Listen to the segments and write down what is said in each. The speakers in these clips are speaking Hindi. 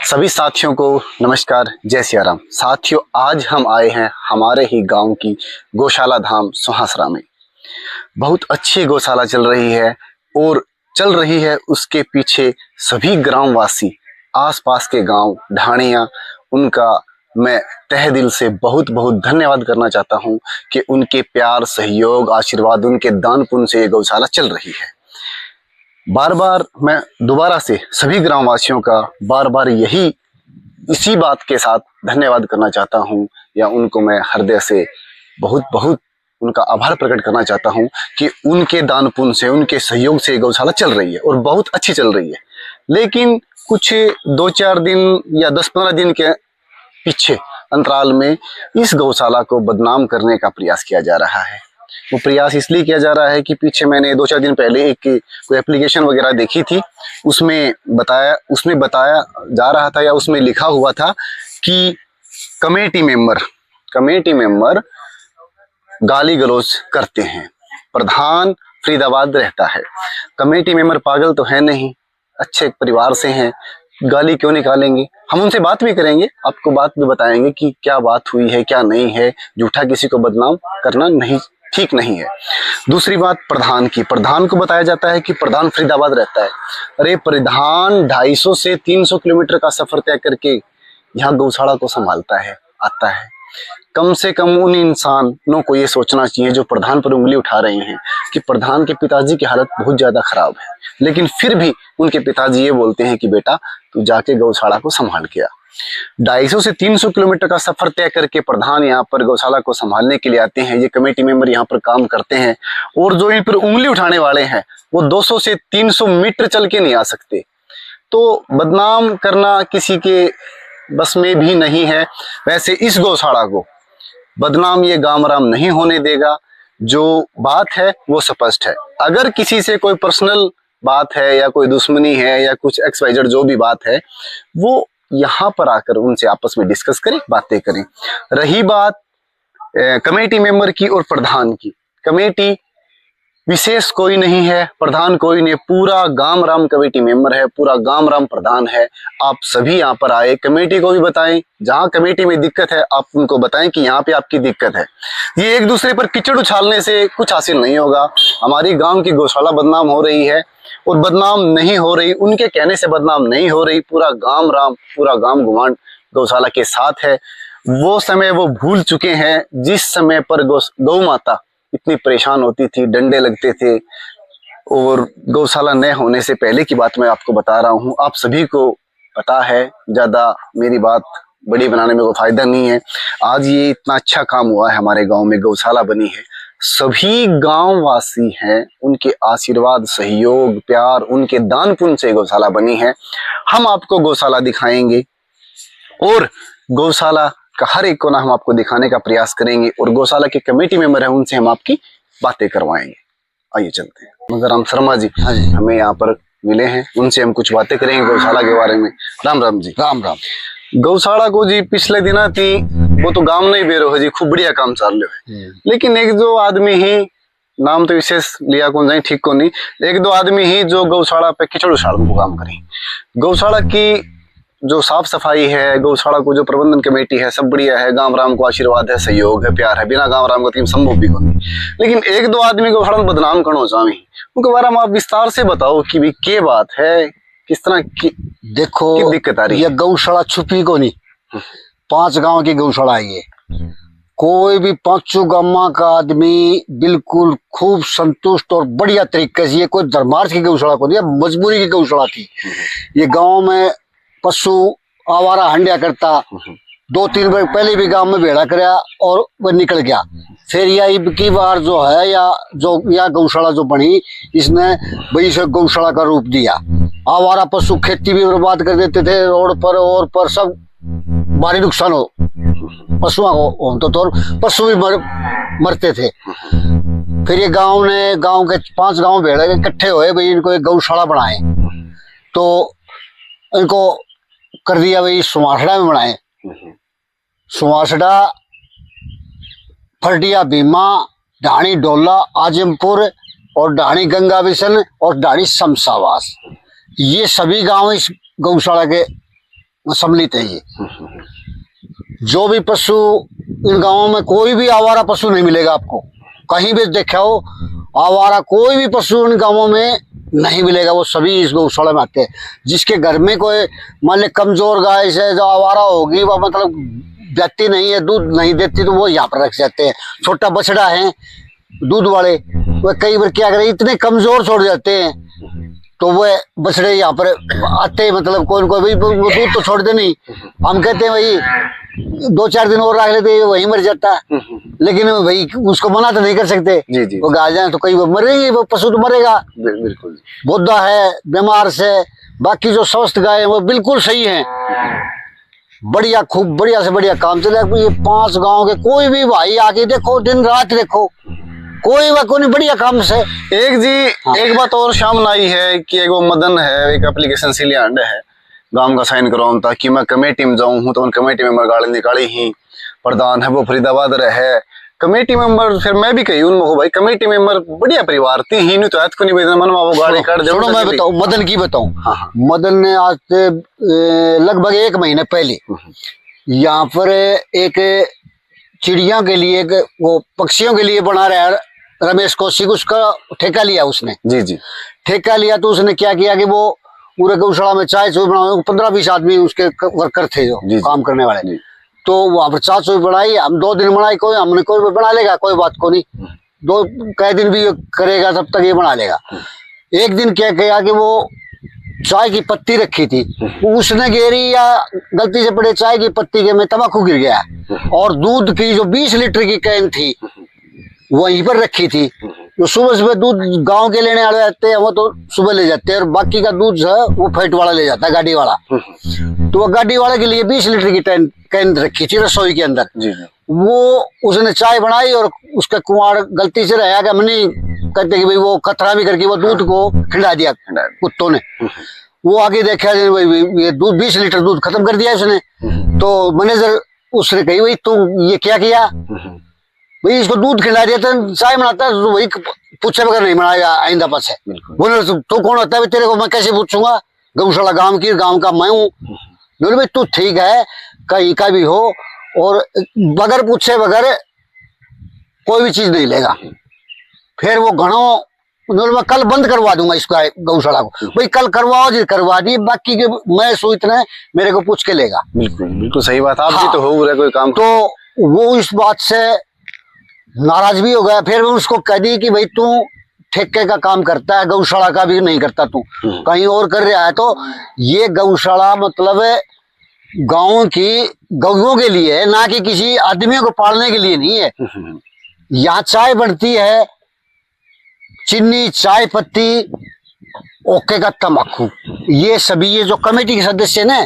सभी साथियों को नमस्कार, जय सिया राम। साथियों, आज हम आए हैं हमारे ही गांव की गौशाला धाम सुहासरा में। बहुत अच्छी गौशाला चल रही है और चल रही है उसके पीछे सभी ग्रामवासी, आसपास के गांव ढाणियाँ, उनका मैं तहे दिल से बहुत बहुत धन्यवाद करना चाहता हूं कि उनके प्यार, सहयोग, आशीर्वाद, उनके दान पुण्य से ये गौशाला चल रही है। बार बार मैं दोबारा से सभी ग्रामवासियों का बार बार इसी बात के साथ धन्यवाद करना चाहता हूं, या उनको मैं हृदय से बहुत बहुत उनका आभार प्रकट करना चाहता हूं कि उनके दान पुण्य से, उनके सहयोग से गौशाला चल रही है और बहुत अच्छी चल रही है। लेकिन कुछ 2-4 दिन या 10-15 दिन के पीछे अंतराल में इस गौशाला को बदनाम करने का प्रयास किया जा रहा है। वो प्रयास इसलिए किया जा रहा है कि पीछे मैंने 2-4 दिन पहले कोई एप्लीकेशन वगैरह देखी थी, उसमें बताया जा रहा था या उसमें लिखा हुआ था कि कमेटी मेंबर गाली गलौज करते हैं, प्रधान फरीदाबाद रहता है। कमेटी मेंबर पागल तो है नहीं, अच्छे परिवार से हैं, गाली क्यों निकालेंगे। हम उनसे बात भी करेंगे, आपको बात भी बताएंगे कि क्या बात हुई है, क्या नहीं है। झूठा किसी को बदनाम करना नहीं, ठीक नहीं है। दूसरी बात प्रधान को बताया जाता है कि प्रधान फरीदाबाद रहता है। अरे प्रधान 250 से 300 किलोमीटर का सफर तय करके यहाँ गौशाला को संभालता है, आता है। कम से कम उन इंसानों को ये सोचना चाहिए जो प्रधान पर उंगली उठा रहे हैं कि प्रधान के पिताजी की हालत बहुत ज्यादा खराब है, लेकिन फिर भी उनके पिताजी ये बोलते हैं कि बेटा तू जाके गौशाला को संभाल के आ। 250 से 300 किलोमीटर का सफर तय करके प्रधान यहाँ पर गौशाला को संभालने के लिए आते हैं। ये कमेटी मेंबर यहाँ पर काम करते हैं और जो इन पर उंगली उठाने वाले हैं वो 200 से 300 मीटर चल के नहीं आ सकते। तो बदनाम करना किसी के बस में भी नहीं है। वैसे इस गौशाला को बदनाम ये गामराम नहीं होने देगा। जो बात है वो स्पष्ट है। अगर किसी से कोई पर्सनल बात है या कोई दुश्मनी है या कुछ XYZ जो भी बात है, वो यहाँ पर आकर उनसे आपस में डिस्कस करें, बातें करें। रही बात कमेटी मेंबर की और प्रधान की, कमेटी विशेष कोई नहीं है, प्रधान कोई नहीं, पूरा गांव राम कमेटी मेंबर है, पूरा गांव राम प्रधान है। आप सभी यहाँ पर आए, कमेटी को भी बताएं, जहाँ कमेटी में दिक्कत है आप उनको बताएं कि यहाँ पे आपकी दिक्कत है। ये एक दूसरे पर कीचड़ उछालने से कुछ हासिल नहीं होगा। हमारी गांव की गौशाला बदनाम हो रही है और बदनाम नहीं हो रही, उनके कहने से बदनाम नहीं हो रही। पूरा गांव राम, पूरा गांव गुमांड गौशाला के साथ है। वो समय वो भूल चुके हैं जिस समय पर गौ माता इतनी परेशान होती थी, डंडे लगते थे। और गौशाला न होने से पहले की बात मैं आपको बता रहा हूँ, आप सभी को पता है, ज्यादा मेरी बात बड़ी बनाने में कोई फायदा नहीं है। आज ये इतना अच्छा काम हुआ है, हमारे गांव में गौशाला बनी है। सभी गांव वासी हैं, उनके आशीर्वाद, सहयोग, प्यार, उनके दान पुण्य से गौशाला बनी है। हम आपको गौशाला दिखाएंगे और गौशाला का हर एक कोना हम आपको दिखाने का प्रयास करेंगे और गौशाला के कमेटी मेंबर हैं, उनसे हम आपकी बातें करवाएंगे। आइए चलते हैं। मगर राम शर्मा जी हमें यहाँ पर मिले हैं, उनसे हम कुछ बातें करेंगे गौशाला के बारे में। राम राम जी। राम राम। गौशाला को जी पिछले दिना थी, वो तो गांव नहीं बेरो है जी, खूब बढ़िया काम चल रहे है। लेकिन एक दो आदमी ही, नाम तो विशेष लिया कौन जाए ठीक को नहीं, एक दो आदमी ही जो गौशाला पे कीचड़ उछालने को काम करें। गौशाला की जो साफ सफाई है, गौशाला को जो प्रबंधन कमेटी है, सब बढ़िया है। गांव राम को आशीर्वाद है, सहयोग है, प्यार है। बिना गांव राम का संभव भी को नहीं। लेकिन एक दो आदमी को गौशाला बदनाम करना चाहे, उनके बारे में आप विस्तार से बताओ कि भी क्या बात है, किस तरह की देखो दिक्कत आ रही है। ये गौशाला छुपी को नहीं, 5 गांव की गौशाला है ये। कोई भी 5 गांव का आदमी बिल्कुल खूब संतुष्ट और बढ़िया तरीके से, ये कोई धर्मार्थ की गौशाला को नहीं, मजबूरी की गौशाला थी। ये गांव में पशु आवारा हंडिया करता, 2-3 बार पहले भी गांव में भेड़ा कराया और वह निकल गया। फिर यह की बार जो है या गौशाला जो बनी, इसने भाई से गौशाला का रूप दिया। आवारा पशु खेती भी बर्बाद कर देते थे, रोड पर और पर सब भारी नुकसान हो पशुओं को, तो पशु भी मरते थे। फिर ये गांव के 5 गांव भेड़े इकट्ठे हुए, भाई इनको एक गौशाला बनाए। तो इनको कर दिया भाई सुमासड़ा में बनाए। सुमासड़ा, फरडिया भीमा, ढाणी डोला, आजमपुर और ढाणी गंगा बिशन और ढाणी शमशावास, ये सभी गांव इस गौशाला के सम्मिलित है ये। जो भी पशु इन गांवों में, कोई भी आवारा पशु नहीं मिलेगा आपको, कहीं भी देखा हो आवारा कोई भी पशु इन गांवों में नहीं मिलेगा, वो सभी इस गौशाला में आते हैं। जिसके घर में कोई मान ले कमजोर गाय से जो आवारा होगी, वो मतलब व्यक्ति नहीं है, दूध नहीं देती, तो वो यहाँ पर रख जाते हैं। छोटा बछड़ा है दूध वाले, वो कई बार क्या करे, इतने कमजोर छोड़ जाते हैं, तो वो बछड़े यहाँ पर आते हैं, मतलब कोई कोई वो दूध तो छोड़ते नहीं। हम कहते हैं भाई 2-4 दिन और रख लेते, वही मर जाता है, लेकिन भाई उसको मना तो नहीं कर सकते। जी जी, वो गाय जाए तो कई वो मरेगी, वो पशु तो मरेगा। बिल्कुल। बोधा है बीमार से, बाकी जो स्वस्थ गाय है वो बिल्कुल सही है, बढ़िया, खूब बढ़िया से बढ़िया काम चले। ये 5 गांव के कोई भी भाई आके देखो, दिन रात देखो, कोई नहीं, बढ़िया काम से। एक जी, हाँ। एक बात और सामने आई है कि एक वो मदन है, एक एप्लीकेशन से लिया है गांव का साइन कराऊं ताकि मैं कमेटी में जाऊं हूं, तो उन कमेटी में गाड़ी निकाली ही प्रधान है वो फरीदाबाद रहे कमेटी मेंबर। फिर मैं भी कही उनको भाई कमेटी मेंबर बढ़िया परिवार थी ही, नहीं तो आज को नहीं बेचना मन वो गाड़ी काट दे। मैं बताऊं मदन की बताऊं, हाँ। मदन ने आज से लगभग 1 महीने पहले यहाँ पर एक चिड़िया के लिए, वो पक्षियों के लिए बना रहा है रमेश कौशिक, उसका ठेका लिया उसने। जी जी, ठेका लिया तो उसने क्या किया कि वो पूरे गौशाला में चाय चूई बना, 15-20 आदमी उसके वर्कर थे जो काम करने वाले, तो वहां पर चाय चूई बनाई। हम 2 दिन बनाई, हमने कोई बना लेगा, कोई बात को नहीं, 2 कई दिन भी करेगा तब तक ये बना लेगा। एक दिन क्या किया कि वो चाय की पत्ती रखी थी, उसने गिरी या गलती से पड़े चाय की पत्ती के में तंबाकू गिर गया, और दूध की जो 20 लीटर की कैन थी वहीं पर रखी थी। जो सुबह दूध गांव के लेने वाले आते हैं वो तो सुबह ले जाते हैं, और बाकी का दूध जो है वो फैट वाला ले जाता है, गाड़ी वाला। तो वो गाड़ी वाले के लिए 20 लीटर की कैन रखी थी रसोई के अंदर। वो उसने चाय बनाई और उसका कुंवार गलती से रहा, हमने कहते कि भाई वो खतरा भी करके वो दूध को खिला दिया कुत्तों ने। वो आगे देखा भाई ये दूध 20 लीटर दूध खत्म कर दिया उसने। तो मैनेजर उसने कही भाई तू ये क्या किया, भाई इसको दूध खिला दिया था, चाय बनाता तो वही पूछे बगैर नहीं बनाएगा आइंदा पास है। बोले तू कौन होता है तेरे को मैं कैसे पूछूंगा, गौशाला गांव का मैं हूँ। बोले भाई तू ठीक है कहीं का भी हो, और बगैर पूछे बगैर कोई भी चीज नहीं लेगा। फिर वो घणों मैं कल बंद करवा दूंगा इसको गौशाला को, भाई कल करवाओ जी करवा दी, बाकी के मैं सो इतना मेरे को पूछ के लेगा। बिल्कुल बिल्कुल सही बात, आप जी तो हो रहा कोई काम। तो वो इस बात से नाराज भी हो गया। फिर उसको कह दी कि भाई तू ठेके का काम करता है, गौशाला का भी नहीं करता, तू कहीं और कर रहा है। तो ये गौशाला मतलब गांव की गौओं के लिए है, ना कि किसी आदमियों को पालने के लिए नहीं है। यहाँ चाय बनती है, चीनी, चाय पत्ती, ओके का तंबाकू, ये सभी ये जो कमेटी के सदस्य ना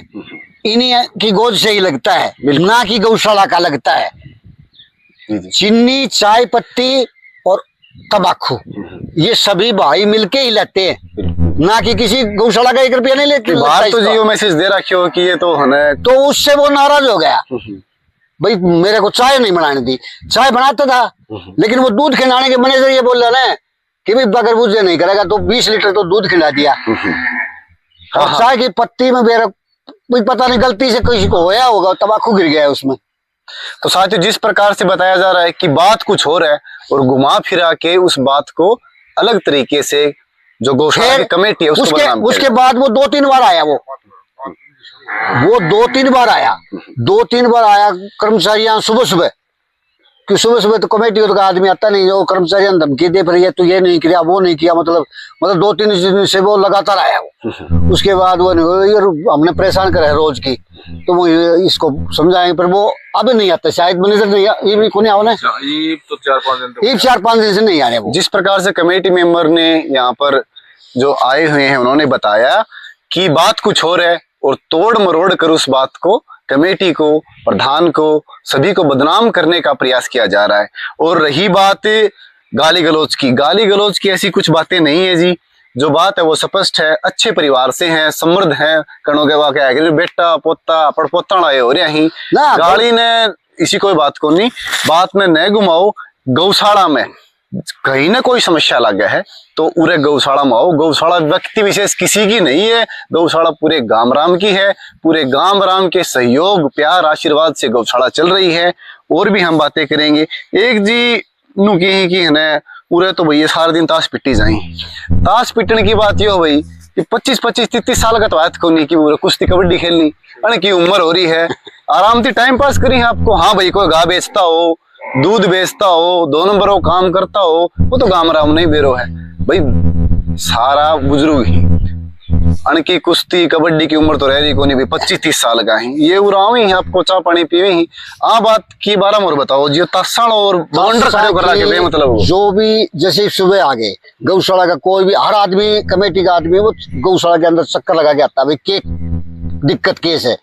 इन्हीं की गोद से ही लगता है, ना कि गौशाला का लगता है। चीनी, चाय पत्ती और तंबाकू ये सभी भाई मिलके ही लेते हैं, ना कि किसी गौशाला का 1 रुपया नहीं लेते। बाहर तो जी वो मैसेज दे रखी हो कि ये तो है, तो उससे वो नाराज हो गया। भाई मेरे को चाय नहीं बनाने दी, चाय बनाता था लेकिन वो दूध खिलाने के मैनेजर ये बोल रहा है कि भाई अगर मुझे नहीं करेगा तो 20 लीटर तो दूध खिला दिया। और चाय की पत्ती में मेरा पता नहीं गलती से किसी को होया होगा, तंबाकू गिर गया है उसमें। तो साथियों जिस प्रकार से बताया जा रहा है कि बात कुछ हो रहा है और घुमा फिरा के उस बात को अलग तरीके से जो गौशाला की कमेटी है उसके बाद वो 2-3 बार आया, वो 2-3 बार आया, 2-3 बार आया कर्मचारी सुबह कि सुबह तो कमेटी का आदमी आता नहीं, जो कर्मचारी धमकी दे पर ये तो ये नहीं किया वो नहीं किया, मतलब 2-3 दिन से वो लगातार आया वो। उसके बाद वो हमने परेशान करा है रोज की, तो वो इसको समझाएंगे पर वो अब नहीं आता, शायद मैनेजर नहीं ये भी कौन आना है, तो 4-5 दिन से नहीं आ रहे वो। जिस प्रकार से कमेटी मेंबर ने यहाँ पर जो आए हुए हैं उन्होंने बताया कि बात कुछ और है और तोड़ मरोड़ कर उस बात को कमेटी को, प्रधान को, सभी को बदनाम करने का प्रयास किया जा रहा है। और रही बात गाली गलौज की ऐसी कुछ बातें नहीं है जी, जो बात है वो स्पष्ट है, अच्छे परिवार से हैं, समृद्ध हैं, कणों के वाक़ है बेटा पोता पड़पोता आए हो रहे गाली ने इसी कोई बात को नहीं, बात में न घुमाओ। गौशाला में कहीं ना कोई समस्या लग है तो उरे गौशाला में आओ। गौशाला व्यक्ति विशेष किसी की नहीं है, गौशाला पूरे गांव राम की है। पूरे गांव राम के सहयोग प्यार आशीर्वाद से गौशाला चल रही है। और भी हम बातें करेंगे। एक जी नु की है ना उरे तो भैया सारा दिन ताश पिट्टी जाए। ताश पिटने की बात यो भाई कि 25-25-30 साल का तो बात को नहीं कि कुश्ती कबड्डी खेलनी अरे की उम्र हो रही है, आराम से टाइम पास करी है आपको। हाँ भाई कोई गा बेचता हो, दूध बेचता हो, 2 नंबर वो काम करता हो, वो तो गांव राम नहीं बेरो है भाई। सारा बुजुर्ग ही अणकी कुश्ती कबड्डी की उम्र तो रह रही को नहीं भाई, 25-30 साल का ही ये उराव ही आपको चाह पानी पीवे ही। आ बात की बारह मोर बताओ जो तस्सण और बवंडर खड़े करा के बेमतलब हो। जो भी जैसे सुबह आगे गौशाला का कोई भी हर आदमी कमेटी का आदमी वो गौशाला के अंदर चक्कर लगा के आता है भाई के दिक्कत केस है।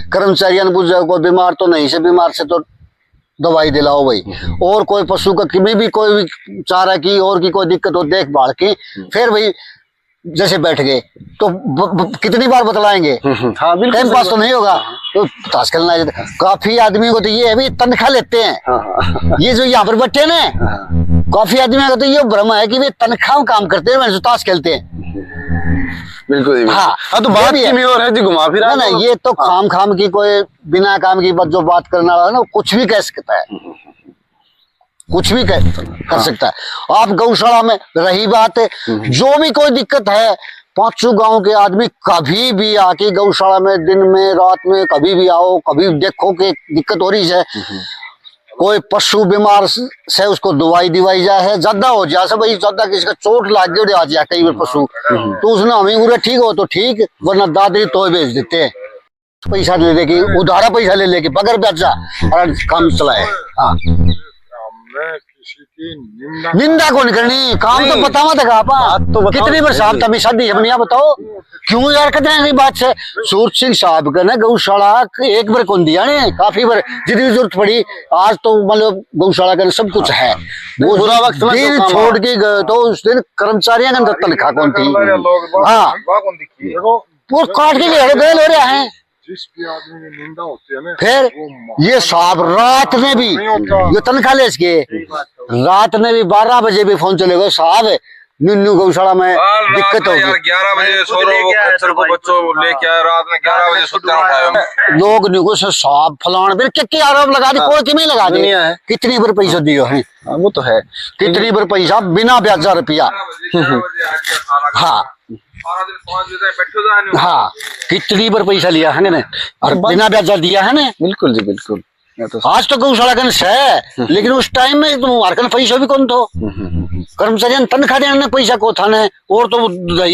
कर्मचारियों ने पूछा कोई बीमार तो नहीं से, बीमार से तो दवाई दिलाओ भाई। और कोई पशु का कभी भी कोई भी चारा की और की कोई दिक्कत हो देखभाल की, फिर भाई जैसे बैठ गए तो कितनी बार बतलाएंगे। हाँ बिल्कुल टाइम पास तो नहीं होगा तो ताश खेलना है। काफी आदमी को तो ये है भी तनख्वाह लेते हैं। ये जो यहाँ पर बैठे ना काफी आदमी का तो ये भ्रम है कि वे तनख्वाह काम करते हैं, जो ताश खेलते हैं। बिल्कुल हाँ तो बात की और है जी घुमा फिरा ना ये तो खाम की कोई बिना काम की बात जो बात करने वाला है ना कुछ भी कह सकता है, कुछ भी कर सकता है। आप गौशाला में रही बात है जो भी कोई दिक्कत है 5 गांव के आदमी कभी भी आके गौशाला में दिन में रात में कभी भी आओ, कभी देखो कि दिक्कत हो रही है। कोई पशु बीमार से उसको दवाई दिवाई जाए है, ज्यादा हो जाए सब भाई ज्यादा किसी का चोट लाग गई आ जाए कई बार पशु तो उसने हमें पूरा ठीक हो तो ठीक, वरना दादरी तो बेच देते हैं। पैसा ले लेके उधारा पैसा ले लेके बगैर ब्याजा और काम चलाए। हाँ किसी की निंदा कौन करनी, काम तो बतावा था आप तो कितनी बार साहब तभी शादी हमने बताओ क्यों यार कितने बात है। सूरज सिंह साहब का ना गौशाला एक बार कौन दिया ने, काफी बार जितनी जरूरत पड़ी। आज तो मतलब गौशाला का सब कुछ है। वो बुरा वक्त दिन छोड़ के गए तो उस दिन कर्मचारियों के अंदर तनख्वाह कौन थी। हाँ वो काट के गए हो रहे हैं। जिस भी आदमी की निंदा होती है ना फिर ये साहब रात में भी ये तनख्वाह ले इसके रात में भी 12 बजे भी फोन चलेगा साहब न्यू गौशाला में दिक्कत होगी। 11 बजे सो रहे हो बच्चों को बच्चों लेके आए, रात में 11 बजे सुते उठाए लोग न्यू से साहब फलान फिर क्या आरोप लगा दी, कोई किमें लगा दी। कितनी बार पैसा दियो है वो तो है, कितनी बार पैसा बिना ब्याजा रुपया। हाँ हाँ कितनी बार पैसा लिया है ना और बिना ब्याजा दिया है ना। बिल्कुल जी बिल्कुल। तो आज तो गौशाला का है लेकिन उस टाइम में तुम हमारे पैसा भी कौन थो, कर्मचारी तनख्वाह देने पैसा को था ने। और तो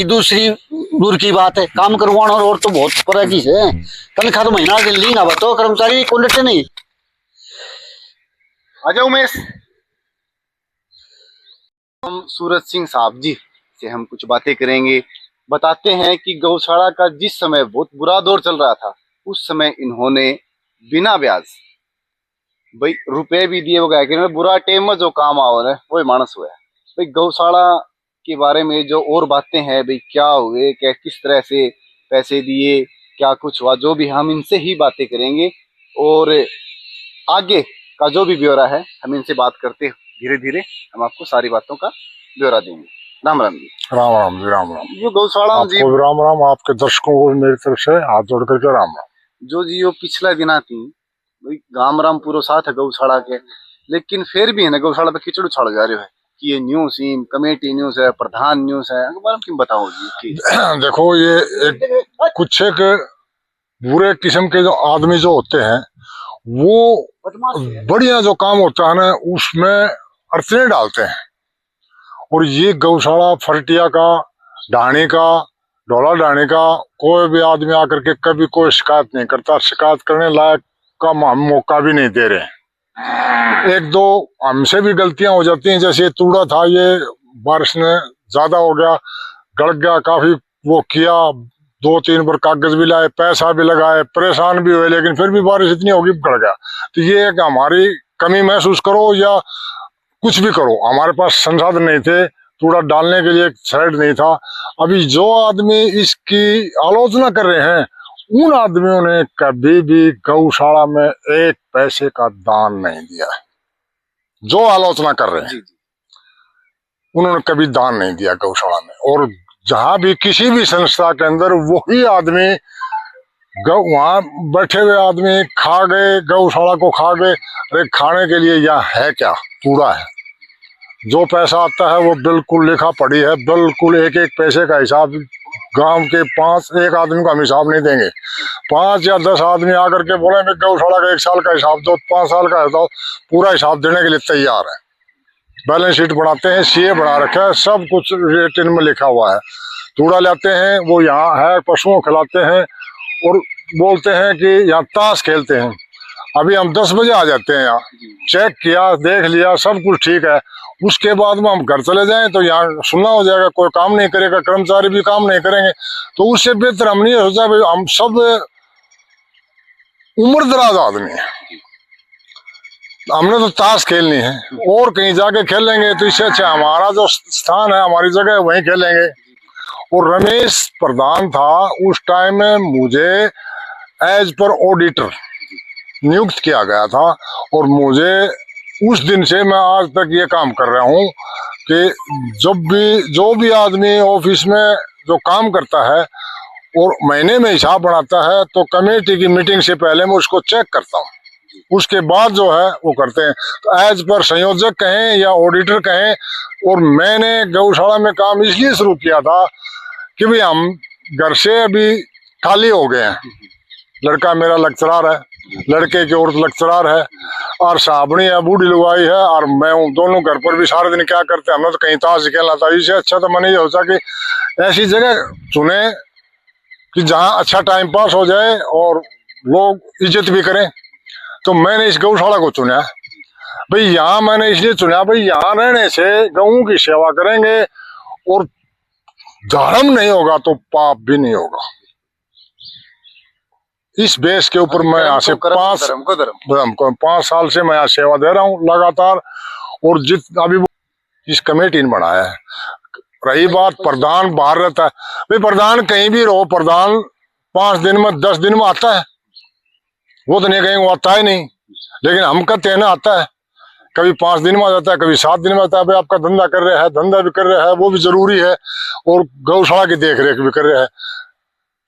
दूसरी दूर की बात है काम करवाना और तो बहुत फर्क ही है। तनख्वाह तो महीना दिन ली ना बताओ कर्मचारी को लेते नहीं। आजा उमेश, हम सूरज सिंह साहब जी से हम कुछ बातें करेंगे। बताते हैं कि गौशाला का जिस समय बहुत बुरा दौर चल रहा था उस समय इन्होंने बिना ब्याज भाई रुपए भी दिए वो गए कि बुरा टेम में जो काम आओ ना वही मानस हुआ है भाई। गौशाला के बारे में जो और बातें हैं भाई क्या हुए क्या किस तरह से पैसे दिए क्या कुछ हुआ जो भी हम इनसे ही बातें करेंगे और आगे का जो भी ब्यौरा है हम इनसे बात करते धीरे धीरे हम आपको सारी बातों का ब्यौरा देंगे। राम राम जी। राम राम जी। राम राम जो गौशाला जी आपको राम राम, आपके दर्शकों को मेरी तरफ से हाथ जोड़ करके राम राम। जो जी वो पिछला दिना थी गाम राम पूरा साथ है गौशाला के, लेकिन फिर भी है ना गौशाला पे खिचड़ उछाड़ जा रहे है कि ये न्यूज कमेटी न्यूज है प्रधान न्यूज है क्यों बताओ जी। देखो ये कुछ एक बुरे किस्म के जो आदमी जो होते हैं वो बढ़िया जो काम होता है ना उसमें अड़चने डालते हैं। और ये गौशाला फरटिया का ढाणी का ढोला ढाणी का कोई भी आदमी आकर के कभी कोई शिकायत नहीं करता, शिकायत करने लायक का हम मौका भी नहीं दे रहे। एक दो हमसे भी गलतियां हो जाती हैं, जैसे तूड़ा था ये बारिश ने ज्यादा हो गया गड़ गया, काफी वो किया 2-3 बार कागज भी लाए पैसा भी लगाए परेशान भी हुए, लेकिन फिर भी बारिश इतनी होगी गड़ गया। तो ये एक हमारी कमी महसूस करो या कुछ भी करो, हमारे पास संसाधन नहीं थे, तूड़ा डालने के लिए एक साइड नहीं था। अभी जो आदमी इसकी आलोचना कर रहे हैं उन आदमियों ने कभी भी गौशाला में 1 पैसे का दान नहीं दिया है, जो आलोचना कर रहे हैं। उन्होंने कभी दान नहीं दिया गौशाला में। और जहां भी किसी भी संस्था के अंदर वही आदमी वहां बैठे हुए आदमी खा गए, गौशाला को खा गए। अरे खाने के लिए यहाँ है क्या? कूड़ा है। जो पैसा आता है वो बिल्कुल लिखा पड़ी है, बिल्कुल एक एक पैसे का हिसाब। गांव के 5 एक आदमी का हम हिसाब नहीं देंगे। 5 या 10 आदमी आकर के बोले मैं गौशाला का 1 साल का हिसाब दो, 5 साल का हिसाब, पूरा हिसाब देने के लिए तैयार है। बैलेंस शीट बनाते हैं, सीए बना रखा है, सब कुछ रेटिन में लिखा हुआ है। कूड़ा लाते हैं, वो यहाँ है, पशुओं खिलाते हैं और बोलते हैं कि यहाँ ताश खेलते हैं। अभी हम 10 बजे आ जाते हैं, यहाँ चेक किया, देख लिया, सब कुछ ठीक है। उसके बाद में हम घर चले जाएं तो यहाँ सुनना हो जाएगा, कोई काम नहीं करेगा, कर्मचारी भी काम नहीं करेंगे। तो उससे बेहतर हमने ये सोचा भाई हम सब उम्र दराज आदमी है, हमने तो ताश खेलनी है और कहीं जाके खेलेंगे तो इससे अच्छा हमारा जो स्थान है, हमारी जगह है, वहीं खेलेंगे। और रमेश प्रधान था उस टाइम में, मुझे एज पर ऑडिटर नियुक्त किया गया था। और मुझे उस दिन से मैं आज तक ये काम कर रहा हूँ कि जो भी आदमी ऑफिस में जो काम करता है और महीने में हिसाब बनाता है तो कमेटी की मीटिंग से पहले मैं उसको चेक करता हूँ, उसके बाद जो है वो करते हैं। तो एज पर संयोजक कहें या ऑडिटर कहें। और मैंने गौशाला में काम इसलिए शुरू किया था कि भाई हम घर से अभी खाली हो गए हैं। लड़का मेरा लेक्चरार है, लड़के की औरत लेक्चरार है, और साहबनी है, बूढ़ी लुगाई है, और मैं हूँ। दोनों घर पर भी सारे दिन क्या करते हैं, हमने तो कहीं ताश खेलना था। इससे अच्छा तो मैंने ये सोचा कि ऐसी जगह चुने कि जहाँ अच्छा टाइम पास हो जाए और लोग इज्जत भी करें। तो मैंने इस गौशाला को चुना भाई। यहाँ मैंने इसलिए चुना भाई, यहाँ रहने से गऊ की सेवा करेंगे और धर्म नहीं होगा तो पाप भी नहीं होगा। इस बेस के ऊपर मैं यहाँ से 5 साल से मैं यहाँ सेवा दे रहा हूँ लगातार। और अभी इस कमेटी ने बनाया है। रही बात प्रधान बाहर रहता है, भाई प्रधान कहीं भी रहो, प्रधान 5 दिन में 10 दिन में आता है, वो तो नहीं कहीं वो आता ही नहीं। लेकिन हम कहते हैं ना आता है, कभी 5 दिन में आ जाता है, कभी 7 दिन में आता है। भाई आपका धंधा कर रहे हैं, धंधा भी कर रहे हैं, वो भी जरूरी है, और गौशाला की देख रेख भी कर रहे हैं,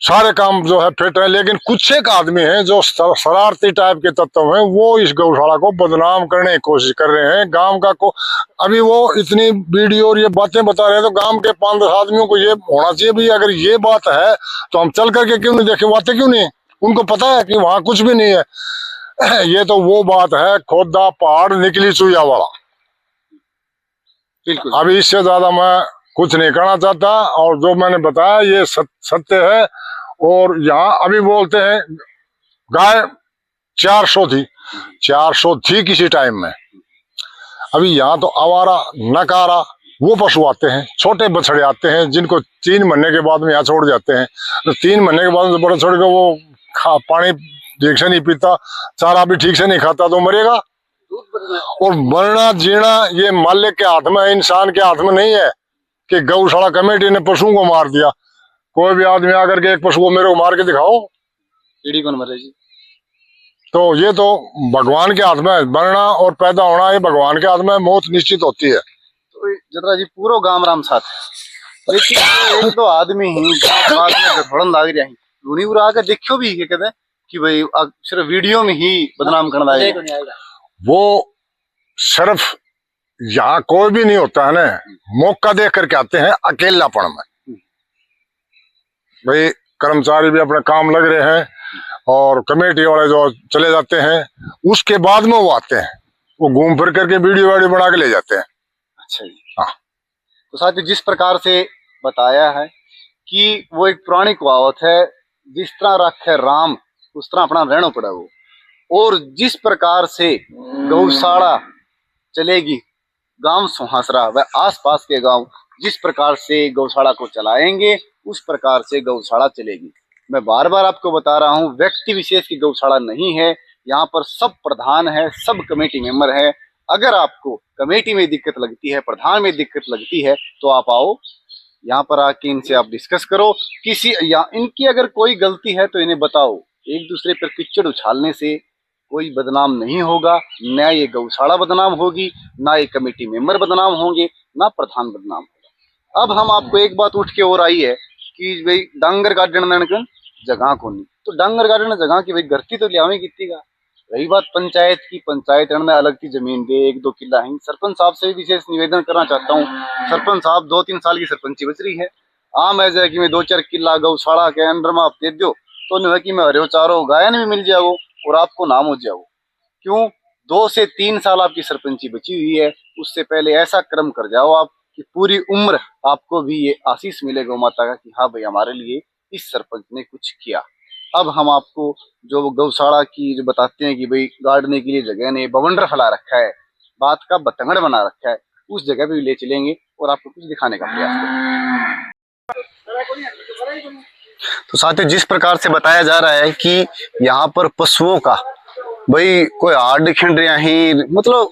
सारे काम जो है फिट है। लेकिन कुछ एक आदमी हैं जो शरारती टाइप के तत्व हैं, वो इस गौशाला को बदनाम करने की कोशिश कर रहे हैं। गांव का को अभी वो इतनी वीडियो और ये बातें बता रहे हैं, तो गांव के 5-10 आदमियों को ये होना चाहिए भी, अगर ये बात है तो हम चल करके क्यों नहीं देखे, बातें क्यों नहीं? उनको पता है कि वहां कुछ भी नहीं है। ये तो वो बात है, खोदा पहाड़ निकली चुया वाला। बिल्कुल, अभी इससे ज्यादा मैं कुछ नहीं कहना चाहता। और जो मैंने बताया ये सत्य है। और यहाँ अभी बोलते हैं गाय 400 थी किसी टाइम में। अभी यहाँ तो आवारा नकारा वो पशु आते हैं, छोटे बछड़े आते हैं, जिनको 3 महीने के बाद में यहाँ छोड़ जाते हैं। तो 3 महीने के बाद बड़ा छोड़ के वो पानी ठीक से नहीं पीता, चारा भी ठीक से नहीं खाता, तो मरेगा। और मरना जीना ये मालिक के हाथ में है, इंसान के हाथ में नहीं है कि गौशाला कमेटी ने पशुओं को मार दिया। कोई भी आदमी आकर के एक पशु को मेरे को मार के दिखाओ, कीड़ी कौन मरे जी? तो ये तो भगवान के हाथ में है। मरना और पैदा होना ये भगवान के हाथ में, मौत निश्चित होती है। तो जतरा जी पूरा गांव राम साथ है, लेकिन एक दो आदमी ही बाद में गठबड़न लाग रहा है, उन्हीं पूरा आकर देखियो भी कहते हैं कि भाई सिर्फ वीडियो में ही बदनाम करना है। वो सिर्फ यहाँ कोई भी नहीं होता है ना, मौका देख करके आते हैं अकेलापन में। भाई कर्मचारी भी अपने काम लग रहे हैं और कमेटी वाले जो चले जाते हैं, उसके बाद में वो आते हैं, वो घूम फिर करके वीडियो बना के ले जाते हैं। अच्छा जी, हाँ। तो साथ ही जिस प्रकार से बताया है कि वो एक पुरानी कहावत है, जिस तरह रखे राम उस तरह अपना रहना पड़ा वो। और जिस प्रकार से गौशाला चलेगी, गांव सुहासरा व आसपास के गांव जिस प्रकार से गौशाला को चलाएंगे, उस प्रकार से गौशाला चलेगी। मैं बार बार आपको बता रहा हूं, व्यक्ति विशेष की गौशाला नहीं है, यहाँ पर सब प्रधान है, सब कमेटी मेंबर है। अगर आपको कमेटी में दिक्कत लगती है, प्रधान में दिक्कत लगती है, तो आप आओ यहाँ पर आके इनसे आप डिस्कस करो। इनकी अगर कोई गलती है तो इन्हें बताओ। एक दूसरे पर कीचड़ उछालने से कोई बदनाम नहीं होगा, ना ये गौशाला बदनाम होगी, ना ये कमेटी मेंबर बदनाम होंगे, ना प्रधान बदनाम होगा। अब हम आपको एक बात उठ के और आई है कि भाई डांगर गार्डन ननकन जगह को नहीं, तो डांगर गार्डन जगह की भाई गरती तो लियावे कितनी का। रही बात पंचायत की, पंचायत में अलग की जमीन दे, 1-2 किला है। सरपंच साहब से विशेष निवेदन करना चाहता हूँ, सरपंच साहब 2-3 साल की सरपंची बच रही है, आम ऐसा कि मैं 2-4 किला गौशाला के अंडर में आप दे दो तो नहीं है कि मैं हरे चारों गायन भी मिल जाओ और आपको नाम हो जाओ। क्यों 2 से 3 साल आपकी सरपंची बची हुई है, उससे पहले ऐसा कर्म कर जाओ आप कि पूरी उम्र आपको भी ये आशीष मिले गौ माता का कि हाँ भाई हमारे लिए इस सरपंच ने कुछ किया। अब हम आपको जो गौशाला की जो बताते हैं कि भाई गाड़ने के लिए जगह ने बवंडर फैला रखा है, बात का बतंगड़ बना रखा है, उस जगह पे भी ले चलेंगे और आपको कुछ दिखाने का प्रयास करेंगे। तो साथियों जिस प्रकार से बताया जा रहा है कि यहाँ पर पशुओं का भाई कोई हाड़ खिंड रहा ही, मतलब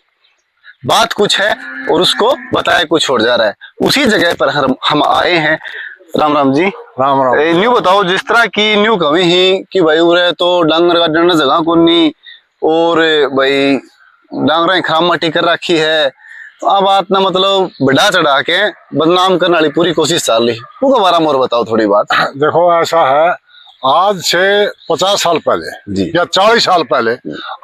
बात कुछ है और उसको बताया कुछ और जा रहा है, उसी जगह पर हम आए हैं। राम राम जी। राम राम। न्यू बताओ जिस तरह की न्यू कमी ही कि भाई उरे तो डांगर का डंडा जगह को नहीं और भाई डांगरा खराब मट्टी कर रखी है, तो अब बात ना मतलब बढ़ा चढ़ा के बदनाम करने वाली पूरी कोशिश चल रही, वो बारे में और बताओ थोड़ी बात। देखो ऐसा है, आज से 50 साल पहले जी। या 40 साल पहले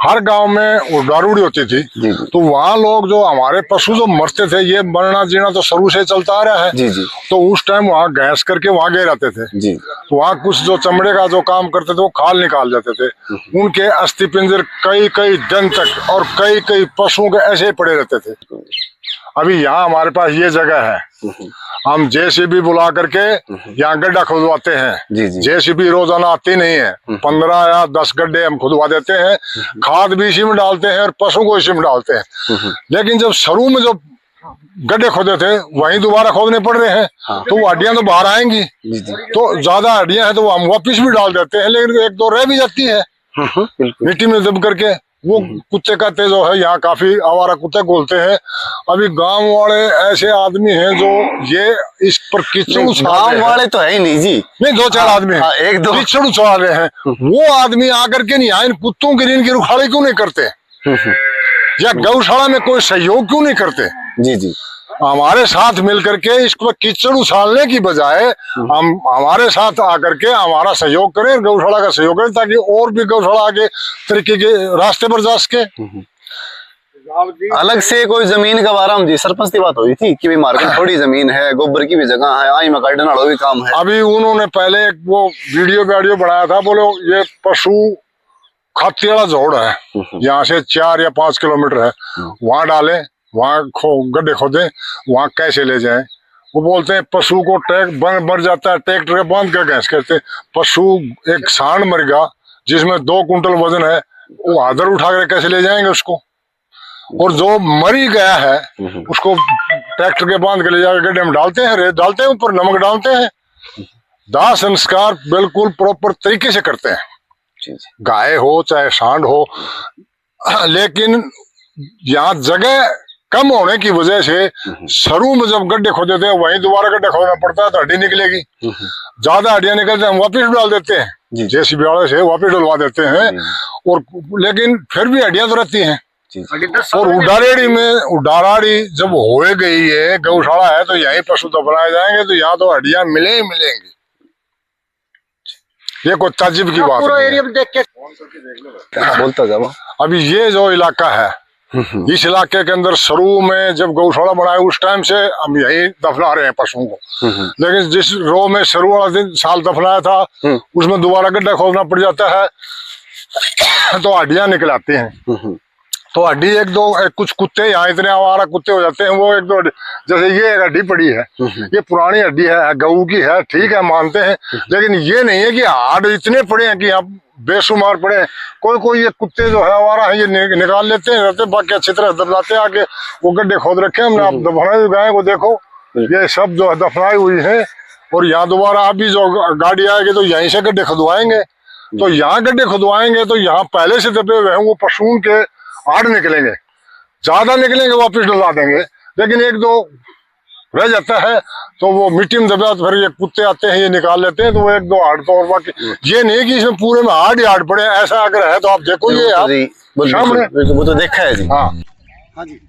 हर गांव में उड़ारूड़ी होती थी जी। तो वहाँ लोग जो हमारे पशु जो मरते थे, ये मरना जीना तो शुरू से चलता आ रहा है जी जी। तो उस टाइम वहाँ गैस करके वहाँ गए रहते थे जी। तो वहाँ कुछ जो चमड़े का जो काम करते थे वो खाल निकाल जाते थे, उनके अस्थि पिंजर कई दिन तक और कई पशुओं के ऐसे ही पड़े रहते थे। अभी यहाँ हमारे पास ये जगह है, हम जेसीबी बुला करके यहाँ गड्ढा खुदवाते हैं। जी जी। जेसीबी रोजाना आती नहीं है, 15 या 10 गड्ढे हम खुदवा देते हैं, खाद भी इसी में डालते हैं और पशु को इसी में डालते हैं। लेकिन जब शुरू में जो गड्ढे खोदे थे वहीं दोबारा खोदने पड़ रहे हैं। हाँ। तो वो हड्डियां तो बाहर आएंगी जी जी। तो ज्यादा हड्डियां हैं तो हम वापिस भी डाल देते हैं, लेकिन 1-2 रह भी जाती है मिट्टी में दब करके। वो कुत्ते का तेज है, यहाँ काफी आवारा कुत्ते बोलते हैं। अभी गांव वाले ऐसे आदमी हैं जो ये इस पर कीचड़ गांव वाले तो है ही नहीं जी, नहीं 2-4 आदमी हैं, 1-2 कीचड़ उछाल रहे हैं। वो आदमी आकर के नहीं आए, इन कुत्तों की इनकी रुखाड़ी क्यों नहीं करते, या गौशाला में कोई सहयोग क्यों नहीं करते। जी जी। हमारे साथ मिलकर के इसको कीचड़ उछालने की बजाय हम हमारे साथ आकर के हमारा सहयोग करें, गौशाला का सहयोग करें, ताकि और भी गौशाला आगे तरीके के रास्ते पर जा सके। अलग से कोई जमीन का बारा जी सरपंच की बात हुई थी कि मार्केट थोड़ी जमीन है, गोबर की भी जगह है, आई में गार्डन वाला भी काम है। अभी उन्होंने पहले वो वीडियो बनाया था, बोलो ये पशु खाती वाला जोड़ है, यहाँ से 4 या 5 किलोमीटर है, वहां डाले, वहाँ गड्ढे खोदे, वहाँ कैसे ले जाएं। वो बोलते हैं पशु को मर जाता है, ट्रैक्टर के बांध कर गैस करते। पशु एक सांड मर गया जिसमें 2 कुंटल वजन है, वो आदर उठा कर कैसे ले जाएंगे उसको। और जो मरी गया है उसको ट्रैक्टर के बांध के ले जाकर गड्ढे में डालते हैं, रेत डालते हैं, ऊपर नमक डालते हैं, दाह संस्कार बिल्कुल प्रॉपर तरीके से करते हैं, गाय हो चाहे सांड हो। लेकिन यहाँ जगह कम होने की वजह से शुरू में जब गड्ढे खोदे थे वहीं दोबारा गड्ढा खोदना पड़ता है तो हड्डी निकलेगी, ज्यादा हड्डियां निकलते हैं हम वापिस डाल देते हैं, जेसीबी वाले से वापिस डलवा देते हैं, और लेकिन फिर भी हड्डियां तो रहती हैं। और उडाराड़ी जब हो गई है, गौशाला है तो यहीं पशु दफनाए जाएंगे, तो यहाँ तो हड्डियां मिले ही मिलेंगी। ये कोई ताज्जुब की बात नहीं। बोलता जाओ। अभी ये जो इलाका है, इस इलाके के अंदर शुरू में जब गौशाला बनाए उस टाइम से हम यही दफना रहे हैं पशुओं को, लेकिन जिस रो में शुरू वाला साल दफनाया था उसमें दोबारा गड्ढा खोदना पड़ जाता है तो हड्डियां निकल आती हैं। तो हड्डी 1-2 कुछ कुत्ते यहाँ इतने आवारा कुत्ते हो जाते हैं, वो 1-2 जैसे ये एक हड्डी पड़ी है, ये पुरानी हड्डी है, गऊ की है, ठीक है मानते हैं, लेकिन ये नहीं है कि हाड़ इतने पड़े हैं कि यहाँ बेशुमार पड़े हैं। कोई ये कुत्ते जो है आवारा है ये निकाल लेते हैं, रहते बाकी अच्छी तरह दबलाते आके वो गड्ढे खोद रखे हमने। आप दफनाई गाय को देखो, ये सब जो है दफनाई हुई है, और यहाँ दोबारा अभी जो गाड़ी आएगी तो यहीं से गड्ढे खुदवाएंगे। तो यहाँ गड्ढे खुदवाएंगे तो यहाँ पहले से दबे हुए हैं वो पशुओं के आड़ निकलेंगे, ज्यादा निकलेंगे वापिस डलवा देंगे, लेकिन 1-2 रह जाता है तो वो मिट्टी में दबा, तो फिर ये कुत्ते आते हैं ये निकाल लेते हैं, तो वो 1-2 हाड़ तो और बाकी ये नहीं कि इसमें पूरे में हाड़ ही हाड़ पड़े। ऐसा अगर है तो आप देखो, ये आप सामने वो तो देखा है जी। हाँ हाँ जी।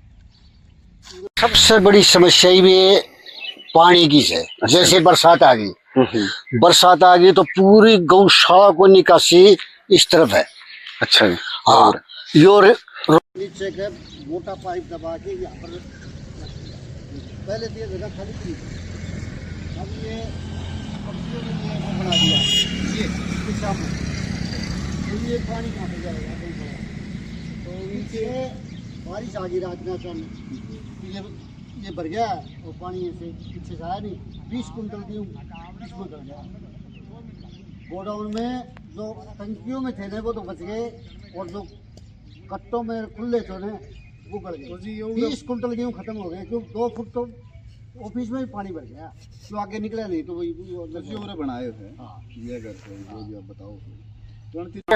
सबसे बड़ी समस्या ही भी पानी की है। जैसे बरसात आ गई, बरसात आ गई तो पूरी गौशाला को निकासी इस तरफ है। अच्छा जी। हाँ, यो नीचे के मोटा पाइप दबा के यहाँ पर पहले तो ये जगह खाली थी, अब ये पक्षियों ने ये बना दिया, ये दिशा में, तो ये पानी कहाँ पे जाएगा? तो नीचे बारिश आ गई रात में अचानक, ये भर गया और पानी ऐसे पीछे से आया नहीं, 20 कुंटल गेहूँ इसमें गल गया। गोडाउन में जो टंकियों में थे ना वो तो बच गए, और जो कट्टों में खुले थे ना वो गल गए। 20 कुंटल गेहूँ खत्म हो गए, क्यों 2 फुट तो ऑफिस में भी पानी भर गया, तो आगे निकला नहीं। तो वही बनाए थे। हाँ, ये करते हैं जो भी आप बताओ।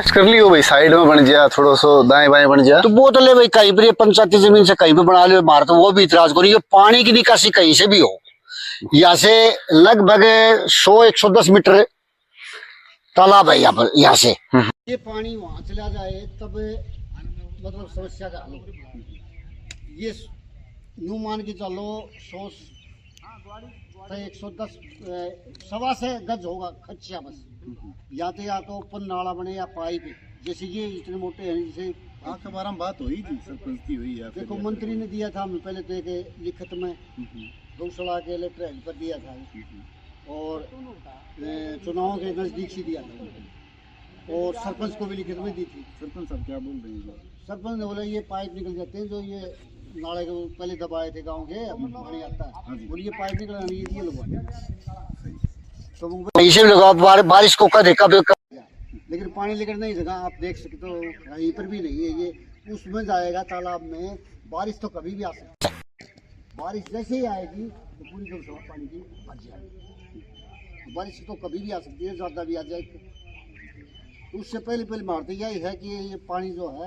कर लियो भाई, साइड में बन गया, थोड़ा सो दाएं बाएं बन गया तो वो तो ले भाई, कहीं पर पंचायती जमीन से कहीं पे बना ले मार, तो वो भी इतराज करो। ये पानी की निकासी कहीं से भी हो, यहाँ से लगभग 100-110 मीटर तालाब है यहाँ पर, यहाँ से ये पानी वहां चला जाए तब मतलब समस्या का हल। ये यूं मान के चलो 110 सवा से गज होगा खच्चिया, बस या तो ओपन नाला बने या पाइप, जैसे ये इतने मोटे हैं। जैसे आपके बारे में बात हुई थी, सरपंच की हुई है। देखो मंत्री ने दिया था, हमने पहले तो एक लिखित में गौशाला के लेटर पर दिया था, और चुनाव के नजदीक से दिया था, और सरपंच को भी लिखित में दी थी। सरपंच साहब क्या बोल रहे हैं? सरपंच ने बोला ये पाइप निकल जाते हैं, जो ये नाले के पहले दबाए थे गांव के, अब पानी आता है, बोले ये पाइप निकल नहीं है, ये लगवा तो इसे लगा। बारिश को कदे कब, लेकिन पानी लेकर नहीं जगह आप देख सकते हो, कहीं पर भी नहीं है। ये उसमें जाएगा तालाब में, बारिश तो कभी भी आ सकती है। बारिश जैसे ही आएगी तो पूरी गौशाला पानी की भर जाएगी। बारिश तो कभी भी आ सकती है, ज़्यादा भी आ जाएगी। तो उससे पहले मारते यही है कि ये पानी जो है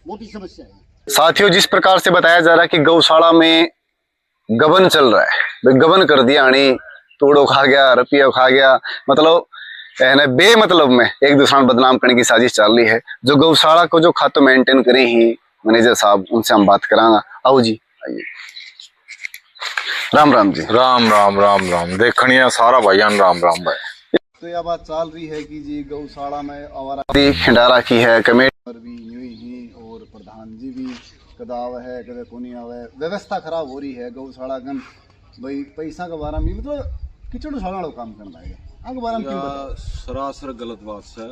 मोटी समस्या है। साथियों, जिस प्रकार से बताया जा रहा है कि गौशाला में गबन चल रहा है, भाई गबन कर दिया, यानी तोड़ो खा गया, रुपया खा गया, मतलब बेमतलब में एक दूसरे को बदनाम करने की साजिश चल रही है। जो गौशाला को जो खातो मेंटेन करे ही मैनेजर साहब, उनसे हम बात करांगा। आओ जी, आइए। राम राम जी। राम राम राम राम, देखनिया सारा भाईयान राम राम भाई। तो यह बात चल रही है कि जी गौशाला में आवारा खिंडारा की है कमेटी भी यूं ही, और प्रधान जी भी कदाव है, कदे कोनी आवे, व्यवस्था खराब हो रही है गौशाला गन। भाई पैसा के बारे में मतलब किचड़ उछालने वाला काम करना है, आगे बारे में क्यों बताओ? सरासर गलत बात है।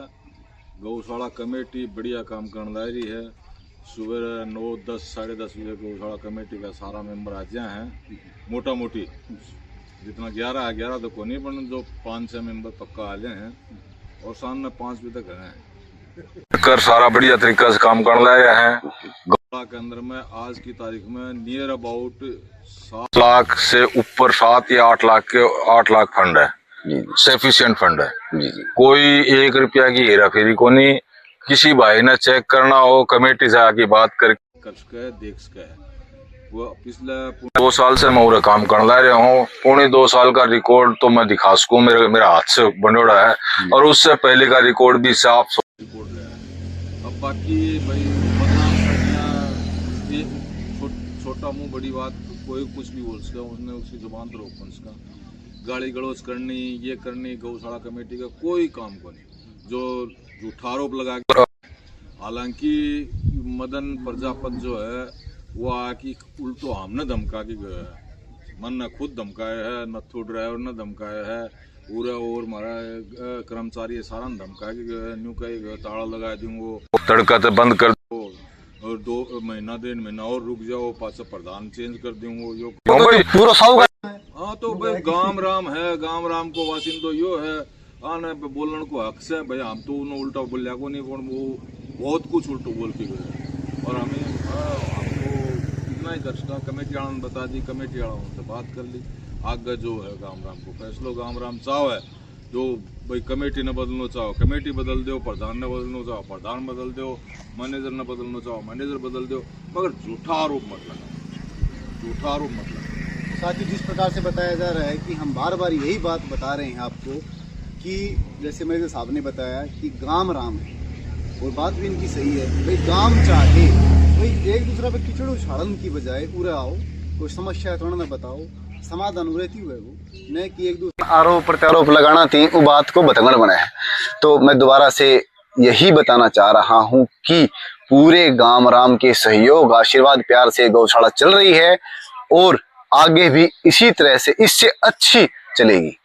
गौशाला कमेटी बढ़िया काम करने ला रही है। सुबह 9, 10, 10:30 बजे गौशाला कमेटी का सारा मेंबर आ जाए हैं, मोटा मोटी जितना 11 तो को नहीं, पर जो 5-6 मेंबर पक्का आ जाए हैं, और शाम में 5 बजे तक हैं कर सारा बढ़िया तरीका से काम करने लगे हैं। गौशाला के अंदर में आज की तारीख में नियर अबाउट 7 लाख से ऊपर 7 या 8 लाख फंड है, सफिशिएंट फंड है। कोई 1 रुपया की हेरा फेरी को नहीं। किसी भाई ने चेक करना हो, कमेटी से आके बात कर सके, देख सके। वो पिछले 2 साल से मैं काम कर रहा हूँ। 2.25 साल का रिकॉर्ड तो मैं दिखा सकूँ, मेरा हाथ से बनोड़ा है, और उससे पहले का रिकॉर्ड भी साफ रिकॉर्ड रहा है। अब बाकी भाई बदनाम करना, छोटा मुंह बड़ी बात, कोई कुछ भी बोल सका, उसने उसकी जुबान तो रोक सका। गाली गलौज करनी, ये करनी, गौशाला कमेटी का कोई काम को नहीं, जो झूठा आरोप लगा के। हालांकि मदन प्रजापत जो है वो आके उल्टो हमने धमका के गया है, मन ने खुद धमकाया है, नथु ड्राइवर ने धमकाया है, पूरा और हमारा कर्मचारी सारा ने धमका के गया, न्यू कहे ताला लगा दूंगो, तड़का से बंद कर दो, और 2 महीना 1.5 महीना और रुक जाओ, पाछा प्रधान चेंज कर दूंगो। यो पूरा साहू हाँ, तो भाई गाम राम है, गाम राम को वासिंदो यो है, आने पे बोलने को हक से भाई। हम तो उन्हें उल्टा बोलिया को नहीं, वो बहुत कुछ उल्टो बोल के गए, और हमें हमको इतना ही कर सका। कमेटी वालों ने बता दी, कमेटी वालों से बात कर ली, आगे जो है गाम राम को फैसलो गाम राम चाहो है। जो भाई कमेटी ने बदलना चाहो कमेटी बदल दो, प्रधान ने बदलना चाहो प्रधान बदल दो, मैनेजर ने बदलना चाहो मैनेजर बदल दो, मगर झूठा आरोप मत लगाओ, झूठा आरोप मत लगाओ। साथ ही जिस प्रकार से बताया जा रहा है कि हम बार बार यही बात बता रहे हैं आपको कि जैसे मेरे साहब ने बताया कि गाम राम है, और बात भी इनकी सही है। भाई गाम चाहे भाई एक दूसरा पे कीचड़ उछाड़न की बजाय उरे आओ, कोई समस्या है तो उन्हें बताओ, समाधान रहती हुए वो नहीं कि एक दूसरे आरोप प्रत्यारोप लगाना थी, वो बात को बतंगड़ बने है। तो मैं दोबारा से यही बताना चाह रहा हूँ कि पूरे गांव राम के सहयोग, आशीर्वाद, प्यार से गौशाला चल रही है और आगे भी इसी तरह से इससे अच्छी चलेगी।